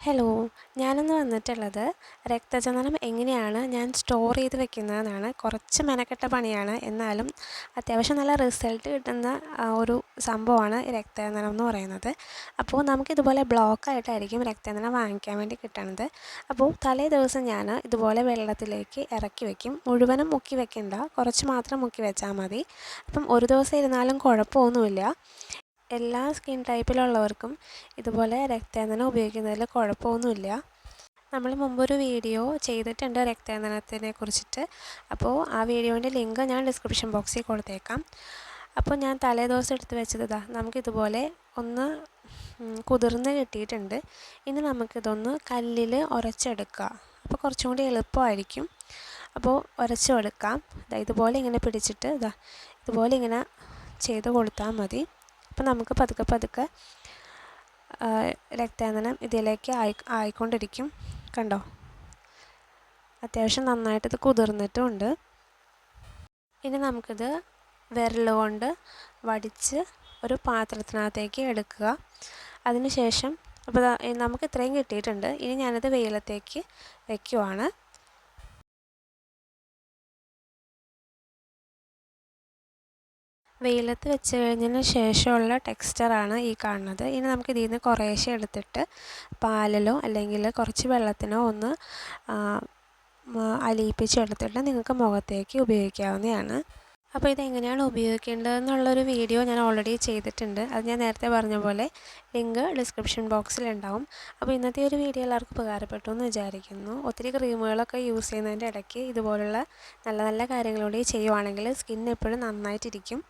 Hello, ഞാനിന്ന് വന്നിട്ടുള്ളത് രക്തചന്ദനം എങ്ങനെയാണ് ഞാൻ സ്റ്റോർ ചെയ്ത് വെക്കുന്നതെന്നാണ്. കുറച്ച് മെനക്കെട്ട പണിയാണ്, എന്നാലും അത്യാവശ്യം നല്ല റിസൾട്ട് കിട്ടുന്ന ഒരു സംഭവമാണ് ഈ രക്തചന്ദനം എന്ന് പറയുന്നത്. അപ്പോൾ നമുക്കിതുപോലെ ബ്ലോക്കായിട്ടായിരിക്കും രക്തചന്ദനം വാങ്ങിക്കാൻ വേണ്ടി കിട്ടണത്. അപ്പോൾ തലേ ദിവസം ഞാൻ ഇതുപോലെ വെള്ളത്തിലേക്ക് ഇറക്കി വെക്കും. മുഴുവനും മുക്കി വെക്കണ്ട, കുറച്ച് മാത്രം മുക്കി വെച്ചാൽ മതി. അപ്പം ഒരു ദിവസം ഇരുന്നാലും കുഴപ്പമൊന്നുമില്ല. എല്ലാ സ്കിൻ ടൈപ്പിലുള്ളവർക്കും ഇതുപോലെ രക്തചന്ദനം ഉപയോഗിക്കുന്നതിൽ കുഴപ്പമൊന്നുമില്ല. നമ്മൾ മുമ്പൊരു വീഡിയോ ചെയ്തിട്ടുണ്ട് രക്തചന്ദനത്തിനെ കുറിച്ചിട്ട്. അപ്പോൾ ആ വീഡിയോൻ്റെ ലിങ്ക് ഞാൻ ഡിസ്ക്രിപ്ഷൻ ബോക്സിൽ കൊടുത്തേക്കാം. അപ്പോൾ ഞാൻ തലേ ദിവസം എടുത്ത് വെച്ചത് നമുക്കിതുപോലെ ഒന്ന് കുതിർന്ന് കിട്ടിയിട്ടുണ്ട്. ഇനി നമുക്കിതൊന്ന് കല്ലിൽ ഉരച്ചെടുക്കുക. അപ്പോൾ കുറച്ചും കൂടി എളുപ്പമായിരിക്കും. അപ്പോൾ ഉരച്ചെടുക്കാം. ഇതുപോലെ ഇങ്ങനെ പിടിച്ചിട്ട് ഇതുപോലെ ഇങ്ങനെ ചെയ്ത് കൊടുത്താൽ മതി. അപ്പോൾ നമുക്ക് പതുക്കെ പതുക്കെ രക്തചന്ദനം ഇതിലേക്ക് ആയിക്കൊണ്ടിരിക്കും. കണ്ടോ, അത്യാവശ്യം നന്നായിട്ട് ഇത് കുതിർന്നിട്ടുമുണ്ട്. ഇനി നമുക്കിത് വിരൽ കൊണ്ട് വടിച്ച് ഒരു പാത്രത്തിനകത്തേക്ക് എടുക്കുക. അതിനുശേഷം അപ്പോൾ നമുക്ക് ഇത്രയും കിട്ടിയിട്ടുണ്ട്. ഇനി ഞാനിത് വെയിലത്തേക്ക് വയ്ക്കുവാണ്. വെയിലത്ത് വെച്ച് കഴിഞ്ഞതിന് ശേഷമുള്ള ടെക്സ്ചറാണ് ഈ കാണുന്നത്. ഇനി നമുക്ക് ഇതിൽ നിന്ന് കുറേശ്ശെ എടുത്തിട്ട് പാലിലോ അല്ലെങ്കിൽ കുറച്ച് വെള്ളത്തിനോ ഒന്ന് അലിയിപ്പിച്ചെടുത്തിട്ട് നിങ്ങൾക്ക് മുഖത്തേക്ക് ഉപയോഗിക്കാവുന്നതാണ്. അപ്പോൾ ഇതെങ്ങനെയാണ് ഉപയോഗിക്കേണ്ടതെന്നുള്ളൊരു വീഡിയോ ഞാൻ ഓൾറെഡി ചെയ്തിട്ടുണ്ട്. അത് ഞാൻ നേരത്തെ പറഞ്ഞ പോലെ ലിങ്ക് ഡിസ്ക്രിപ്ഷൻ ബോക്സിലുണ്ടാവും. അപ്പോൾ ഇന്നത്തെ ഒരു വീഡിയോ എല്ലാവർക്കും ഉപകാരപ്പെട്ടു എന്ന് വിചാരിക്കുന്നു. ഒത്തിരി ക്രീമുകളൊക്കെ യൂസ് ചെയ്യുന്നതിൻ്റെ ഇടയ്ക്ക് ഇതുപോലുള്ള നല്ല നല്ല കാര്യങ്ങളൂടെ ചെയ്യുവാണെങ്കിൽ സ്കിൻ എപ്പോഴും നന്നായിട്ടിരിക്കും.